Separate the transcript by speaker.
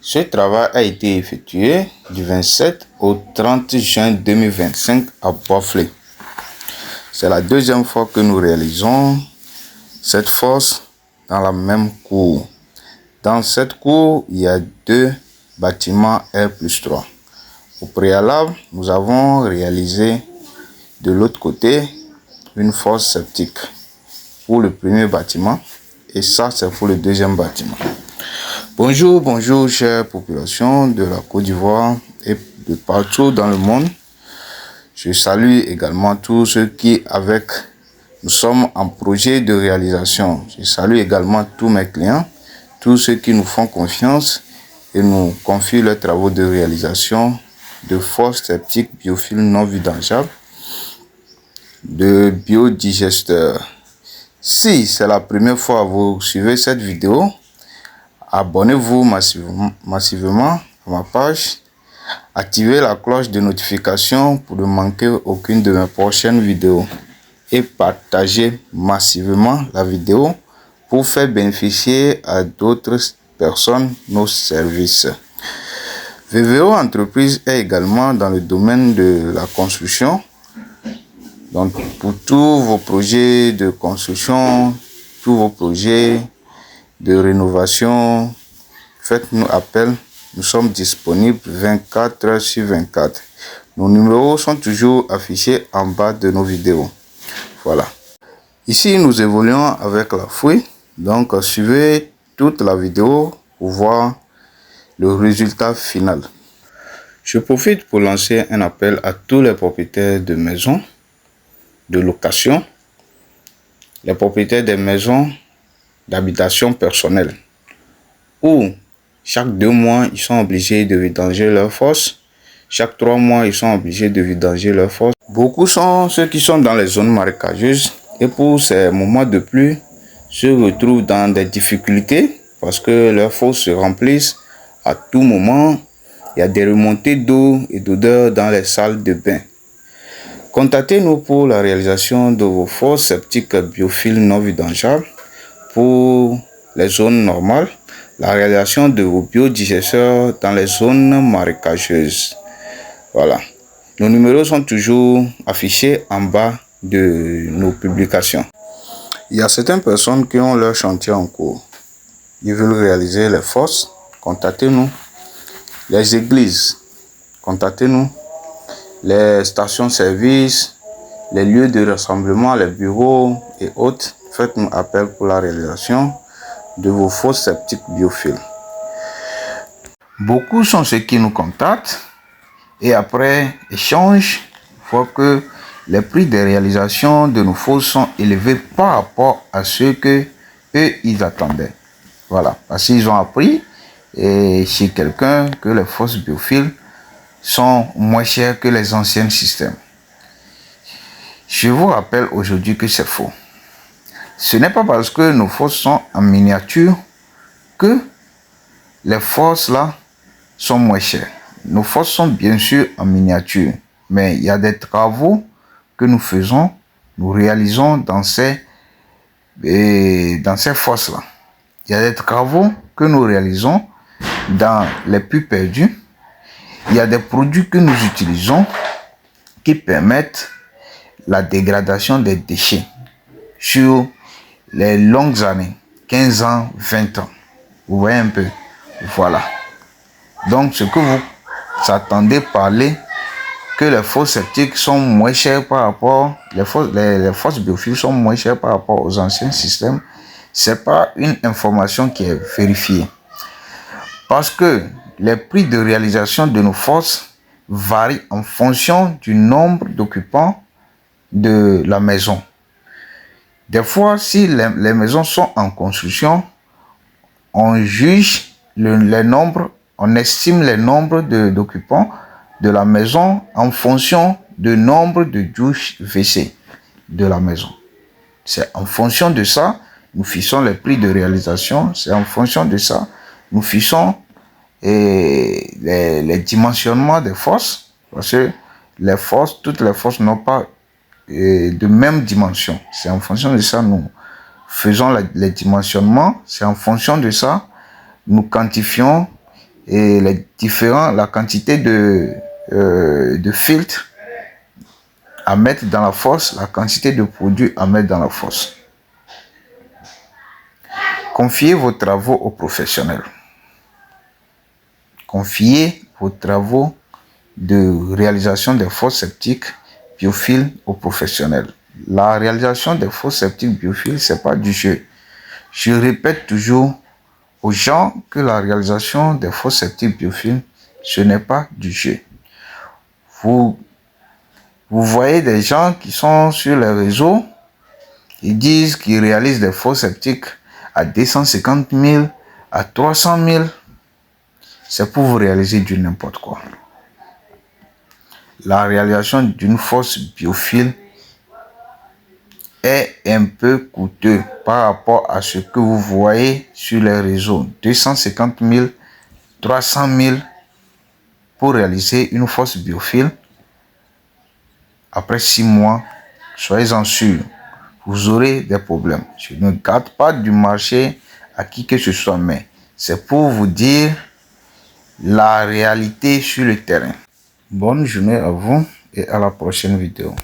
Speaker 1: Ce travail a été effectué du 27 au 30 juin 2025 à Bois-Flé. C'est la deuxième fois que nous réalisons cette fosse dans la même cour. Dans cette cour, il y a 2 bâtiments R+3. Au préalable, nous avons réalisé de l'autre côté une fosse septique pour le premier bâtiment et ça c'est pour le deuxième bâtiment. Bonjour chère population de la Côte d'Ivoire et de partout dans le monde. Je salue également tous ceux qui nous sommes en projet de réalisation. Je salue également tous mes clients, tous ceux qui nous font confiance et nous confient leurs travaux de réalisation de fosses septiques biophiles non vidangeables, de biodigesteurs. Si c'est la première fois que vous suivez cette vidéo, abonnez-vous massivement à ma page, activez la cloche de notification pour ne manquer aucune de mes prochaines vidéos et partagez massivement la vidéo pour faire bénéficier à d'autres personnes nos services. VVO Entreprise est également dans le domaine de la construction. Donc pour tous vos projets de construction, tous vos projets de rénovation, faites-nous appel. Nous sommes disponibles 24 heures sur 24. Nos numéros sont toujours affichés en bas de nos vidéos. Voilà. Ici, nous évoluons avec la fouille. Donc, suivez toute la vidéo pour voir le résultat final. Je profite pour lancer un appel à tous les propriétaires de maisons de location, les propriétaires des maisons d'habitation personnelle, où chaque 2 mois, ils sont obligés de vidanger leur fosse. Chaque 3 mois, ils sont obligés de vidanger leur fosse. Beaucoup sont ceux qui sont dans les zones marécageuses et pour ces moments de pluie, se retrouvent dans des difficultés parce que leurs fosses se remplissent à tout moment. Il y a des remontées d'eau et d'odeur dans les salles de bain. Contactez-nous pour la réalisation de vos fosses septiques biophiles non vidangeables pour les zones normales, la réalisation de vos biodigesteurs dans les zones marécageuses. Voilà. Nos numéros sont toujours affichés en bas de nos publications. Il y a certaines personnes qui ont leur chantier en cours. Ils veulent réaliser les fosses, contactez-nous. Les églises, contactez-nous. Les stations-service, les lieux de rassemblement, les bureaux et autres, faites-nous appel pour la réalisation de vos fosses septiques biophiles. Beaucoup sont ceux qui nous contactent et après échange, voient que les prix de réalisation de nos fosses sont élevés par rapport à ce que eux ils attendaient. Voilà, parce qu'ils ont appris chez quelqu'un que les fosses biophiles sont moins chers que les anciens systèmes. Je vous rappelle aujourd'hui que c'est faux. Ce n'est pas parce que nos fosses sont en miniature que les fosses là sont moins chères. Nos fosses sont bien sûr en miniature, mais il y a des travaux que nous faisons, nous réalisons dans ces fosses là. Il y a des travaux que nous réalisons dans les puits perdus. Il y a des produits que nous utilisons qui permettent la dégradation des déchets sur les longues années, 15 ans, 20 ans. Vous voyez un peu, voilà. Donc, ce que vous attendez parler, que les fosses septiques sont moins chères par rapport, les fosses biophiles sont moins chères par rapport aux anciens systèmes, c'est pas une information qui est vérifiée. Parce que les prix de réalisation de nos fosses varient en fonction du nombre d'occupants de la maison. Des fois, si les maisons sont en construction, on juge on estime le nombre d'occupants de la maison en fonction du nombre de douches WC de la maison. C'est en fonction de ça, nous fixons les prix de réalisation. C'est en fonction de ça, nous fixons les dimensionnements des fosses, parce que toutes les fosses n'ont pas de même dimension. C'est en fonction de ça, nous faisons les dimensionnements. C'est en fonction de ça, nous quantifions et la quantité de filtres à mettre dans la fosse, la quantité de produits à mettre dans la fosse. Confiez vos travaux aux professionnels. Confiez vos travaux de réalisation des fosses septiques biophiles aux professionnels. La réalisation des fosses septiques biophiles, ce n'est pas du jeu. Je répète toujours aux gens que la réalisation des fosses septiques biophiles, ce n'est pas du jeu. Vous voyez des gens qui sont sur les réseaux, ils disent qu'ils réalisent des fosses septiques à 250 000, à 300 000. C'est pour vous réaliser du n'importe quoi. La réalisation d'une fosse biophile est un peu coûteux par rapport à ce que vous voyez sur les réseaux. 250 000, 300 000 pour réaliser une fosse biophile. Après 6 mois, soyez-en sûrs, vous aurez des problèmes. Je ne garde pas du marché à qui que ce soit, mais c'est pour vous dire la réalité sur le terrain. Bonne journée à vous et à la prochaine vidéo.